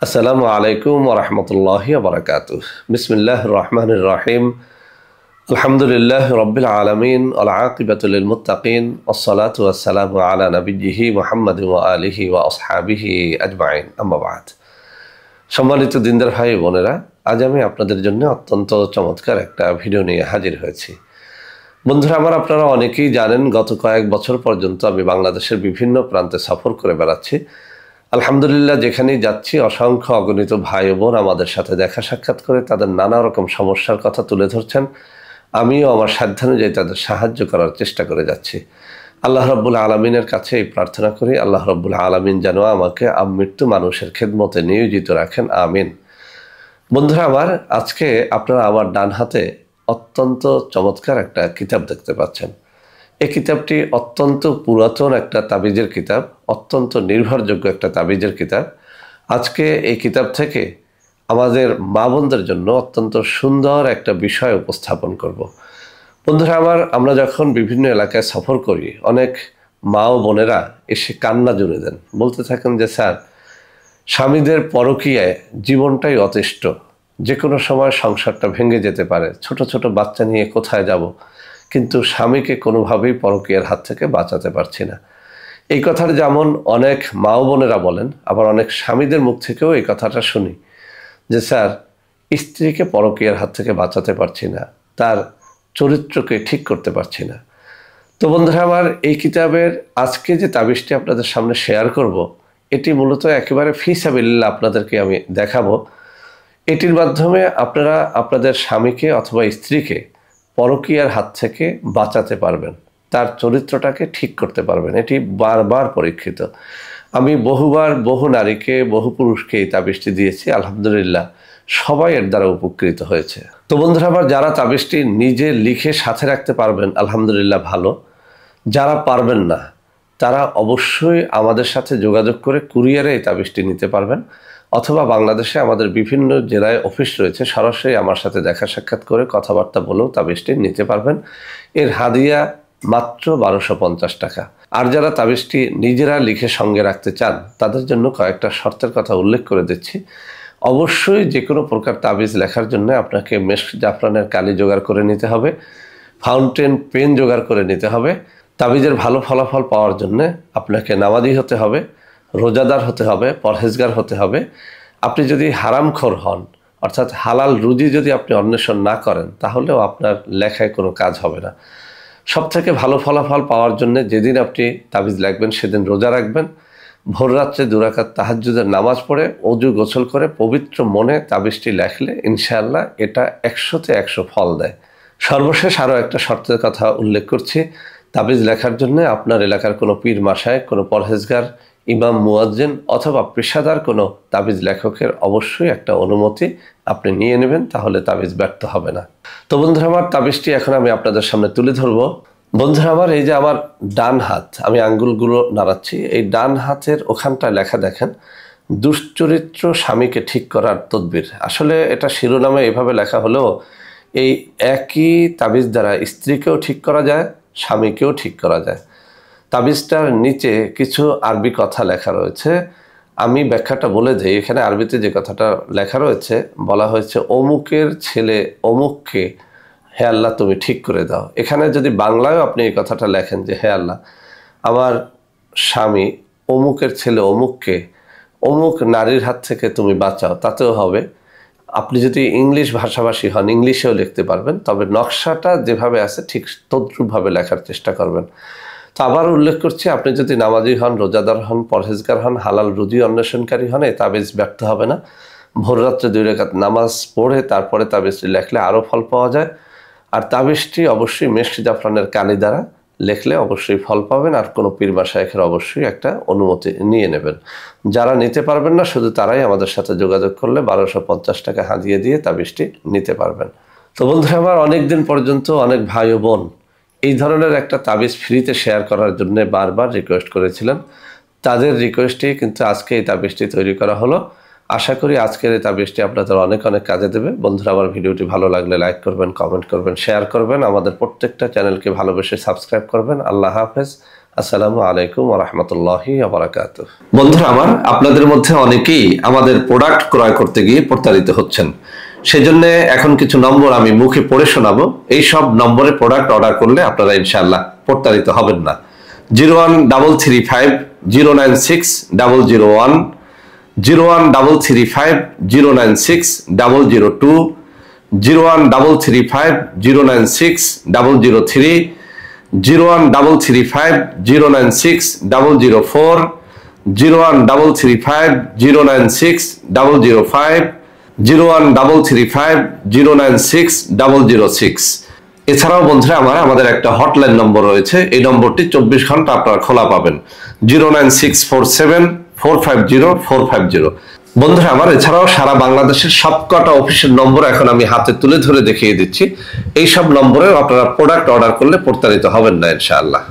আসসালামু আলাইকুম ওয়া রাহমাতুল্লাহি ওয়া বারাকাতুহু। বিসমিল্লাহির রহমানির রহিম। আলহামদুলিল্লাহি রাব্বিল আলামিন ওয়াল আকিবাতু লিল মুত্তাকিন ওয়াস সালাতু ওয়াস সালামু আলা নাবিয়্যিহি মুহাম্মাদিন ওয়া আলিহি ওয়া আসহাবিহি আজমাইন। আম্মা বা'দ। সম্মানিত দিনদার ভাই বোনেরা, আজ আমি আপনাদের জন্য অত্যন্ত চমৎকার একটা ভিডিও নিয়ে হাজির হয়েছি। বন্ধুরা আমার, আপনারা অনেকেই জানেন গত কয়েক বছর পর্যন্ত আমি বাংলাদেশের বিভিন্ন প্রান্তে সফর করে বেড়াচ্ছি। আলহামদুলিল্লাহ, যেখানেই যাচ্ছি অসংখ্য অগণিত ভাই ও বোন আমাদের সাথে দেখা সাক্ষাৎ করে তাদের নানা রকম সমস্যার কথা তুলে ধরছেন। আমিও আমার সাধ্যানুযায়ী তাদের সাহায্য করার চেষ্টা করে যাচ্ছি। আল্লাহ রাব্বুল আলামিনের কাছে এই প্রার্থনা করি, আল্লাহ রাব্বুল আলামিন যেন আমাকে আমৃত্যু মানুষের খেদমতে নিয়োজিত রাখেন, আমিন। বন্ধুরা আমার, আজকে আপনারা আমার ডান হাতে অত্যন্ত চমৎকার একটা কিতাব দেখতে পাচ্ছেন। এই কিতাবটি অত্যন্ত পুরাতন একটা তাবিজের কিতাব, অত্যন্ত নির্ভরযোগ্য একটা তাবিজের কিতাব। আজকে এই কিতাব থেকে আমাদের মা বোনদের জন্য অত্যন্ত সুন্দর একটা বিষয় উপস্থাপন করব। বন্ধুরা আমার, আমরা যখন বিভিন্ন এলাকায় সফর করি, অনেক মা ও বোনেরা এসে কান্না জুড়ে দেন, বলতে থাকেন যে স্যার, স্বামীদের পরকীয়ায় জীবনটাই অতিষ্ঠ, যে কোনো সময় সংসারটা ভেঙে যেতে পারে, ছোট ছোট বাচ্চা নিয়ে কোথায় যাব, কিন্তু স্বামীকে কোনোভাবেই পরকীয়ার হাত থেকে বাঁচাতে পারছি না। এই কথাটা যেমন অনেক মা ও বোনেরা বলেন, আবার অনেক স্বামীদের মুখ থেকেও এই কথাটা শুনি যে স্যার, স্ত্রীকে পরকীয়ার হাত থেকে বাঁচাতে পারছি না, তার চরিত্রকে ঠিক করতে পারছি না। তো বন্ধুরা আমার, এই কিতাবের আজকে যে তাবিজটি আপনাদের সামনে শেয়ার করব, এটি মূলত একেবারে ফি সাবিলিল্লাহ আপনাদেরকে আমি দেখাবো। এটির মাধ্যমে আপনারা আপনাদের স্বামীকে অথবা স্ত্রীকে পরকীয়ার হাত থেকে বাঁচাতে পারবেন, তার চরিত্রটাকে ঠিক করতে পারবেন। এটি বারবার পরীক্ষিত। আমি বহুবার বহু নারীকে, বহু পুরুষকে এই তাবিজটি দিয়েছি, আলহামদুলিল্লাহ সবাই এর দ্বারা উপকৃত হয়েছে। তো বন্ধুরা আমার, যারা তাবিজটি নিজে লিখে সাথে রাখতে পারবেন আলহামদুলিল্লাহ ভালো, যারা পারবেন না তারা অবশ্যই আমাদের সাথে যোগাযোগ করে কুরিয়ারে এই তাবিজটি নিতে পারবেন, অথবা বাংলাদেশে আমাদের বিভিন্ন জেলায় অফিস রয়েছে, সরাসরি আমার সাথে দেখা সাক্ষাৎ করে কথাবার্তা বলেও তাবিজটি নিতে পারবেন। এর হাদিয়া মাত্র 1250 টাকা। আর যারা তাবিজটি নিজেরা লিখে সঙ্গে রাখতে চান তাদের জন্য কয়েকটা শর্তের কথা উল্লেখ করে দিচ্ছি। অবশ্যই যে কোনো প্রকার তাবিজ লেখার জন্য আপনাকে মেশক জাফরানের কালি জোগাড় করে নিতে হবে, ফাউন্টেন পেন জোগাড় করে নিতে হবে। তাবিজের ভালো ফলাফল পাওয়ার জন্য আপনাকে নামাজি হতে হবে, রোজাদার হতে হবে, পরহেজগার হতে হবে। আপনি যদি হারামখোর হন, অর্থাৎ হালাল রুজি যদি আপনি অন্বেষণ না করেন, তাহলেও আপনার লেখায় কোনো কাজ হবে না। সবথেকে ভালো ফলাফল পাওয়ার জন্য যেদিন আপনি তাবিজ লিখবেন সেদিন রোজা রাখবেন, ভোর রাত্রে 2 রাকাত তাহাজ্জুদের নামাজ পড়ে ওযু গোসল করে পবিত্র মনে তাবিজটি লেখলে ইনশাআল্লাহ এটা 100তে 100 ফল দেয়। সর্বশেষ আরও একটা শর্তের কথা উল্লেখ করছি। তাবিজ লেখার জন্য আপনার এলাকার কোনো পীর মাশায়েখ, কোনো পরহেজগার, ইমাম, মুয়াজ্জিন অথবা পেশাদার কোনো তাবিজ লেখকের অবশ্যই একটা অনুমতি আপনি নিয়ে নেবেন, তাহলে তাবিজ ব্যর্থ হবে না। তো বন্ধুরা আমার, তাবিজটি এখন আমি আপনাদের সামনে তুলে ধরবো। বন্ধুরা আমার, এই যে আমার ডান হাত, আমি আঙ্গুলগুলো নাড়াচ্ছি, এই ডান হাতের ওখানটায় লেখা দেখেন, দুশ্চরিত্র স্বামীকে ঠিক করার তদবির। আসলে এটা শিরোনামে এভাবে লেখা হলেও এই একই তাবিজ দ্বারা স্ত্রীকেও ঠিক করা যায়, স্বামীকেও ঠিক করা যায়। তাবিজটার নিচে কিছু আরবি কথা লেখা রয়েছে, আমি ব্যাখ্যাটা বলে দিই। এখানে আরবিতে যে কথাটা লেখা রয়েছে, বলা হয়েছে অমুকের ছেলে অমুককে হে আল্লাহ তুমি ঠিক করে দাও। এখানে যদি বাংলায়ও আপনি এই কথাটা লেখেন যে হে আল্লাহ, আমার স্বামী অমুকের ছেলে অমুককে অমুক নারীর হাত থেকে তুমি বাঁচাও, তাতেও হবে। আপনি যদি ইংলিশ ভাষাভাষী হন, ইংলিশেও লিখতে পারবেন, তবে নকশাটা যেভাবে আছে ঠিক তদ্রূপভাবে লেখার চেষ্টা করবেন। তো আবার উল্লেখ করছি, আপনি যদি নামাজি হন, রোজাদার হন, পরহেজগার হন, হালাল রুজি অন্বেষণকারী হন, এই তাবিজ ব্যর্থ হবে না। ভোর রাত্রে 2 রাকাত নামাজ পড়ে তারপরে তাবিজটি লেখলে আরও ফল পাওয়া যায়। আর তাবিজটি অবশ্যই মেশক জাফরানের কালি দ্বারা লেখলে অবশ্যই ফল পাবেন, আর কোনো পীর মাশায়েখের অবশ্যই একটা অনুমতি নিয়ে নেবেন। যারা নিতে পারবেন না, শুধু তারাই আমাদের সাথে যোগাযোগ করলে 1250 টাকা হাদিয়া দিয়ে তাবিজটি নিতে পারবেন। তো বন্ধুরা আমার, অনেকদিন পর্যন্ত অনেক ভাই ও বোন এই ধরনের একটা তাবিজ ফ্রিতে শেয়ার করার জন্য বারবার রিকোয়েস্ট করেছিলেন। তাদের রিকোয়েস্টেই কিন্তু আজকে এই তাবিজটি তৈরি করা হলো। আশা করি আজকের এই তাবিজটি আপনাদের অনেক অনেক কাজে দেবে। বন্ধুরা আমার, ভিডিওটি ভালো লাগলে লাইক করবেন, কমেন্ট করবেন, শেয়ার করবেন, আমাদের প্রত্যেকটা চ্যানেলকে ভালোবেসে সাবস্ক্রাইব করবেন। আল্লাহ হাফেজ। আসসালামু আলাইকুম ওয়া রাহমাতুল্লাহি ওয়া বারাকাতুহু। বন্ধুরা আমার, আপনাদের মধ্যে অনেকেই আমাদের প্রোডাক্ট ক্রয় করতে গিয়ে প্রতারিত হচ্ছেন। সেজন্য এখন কিছু নম্বর আমি মুখে পড়ে শোনাবো। এই সব নম্বরে প্রোডাক্ট অর্ডার করলে আপনারা ইনশাআল্লাহ প্রতারিত হবেন না। 01335 096 001, 01335 096 002, 01335 096 003, 01335 096 004, 01335 096 005, 01335 096 006। এছাড়াও বন্ধুরা আমার, আমাদের একটা হটলাইন নম্বর রয়েছে। এই নম্বরটি 24 ঘন্টা আপনারা খোলা পাবেন, 09647 450 450। বন্ধুরা আমার, এছাড়াও সারা বাংলাদেশের সবকটা অফিসের নম্বর এখন আমি হাতে তুলে ধরে দেখিয়ে দিচ্ছি। এই সব নম্বরে আপনারা প্রোডাক্ট অর্ডার করলে প্রতারিত হবেন না ইনশাআল্লাহ।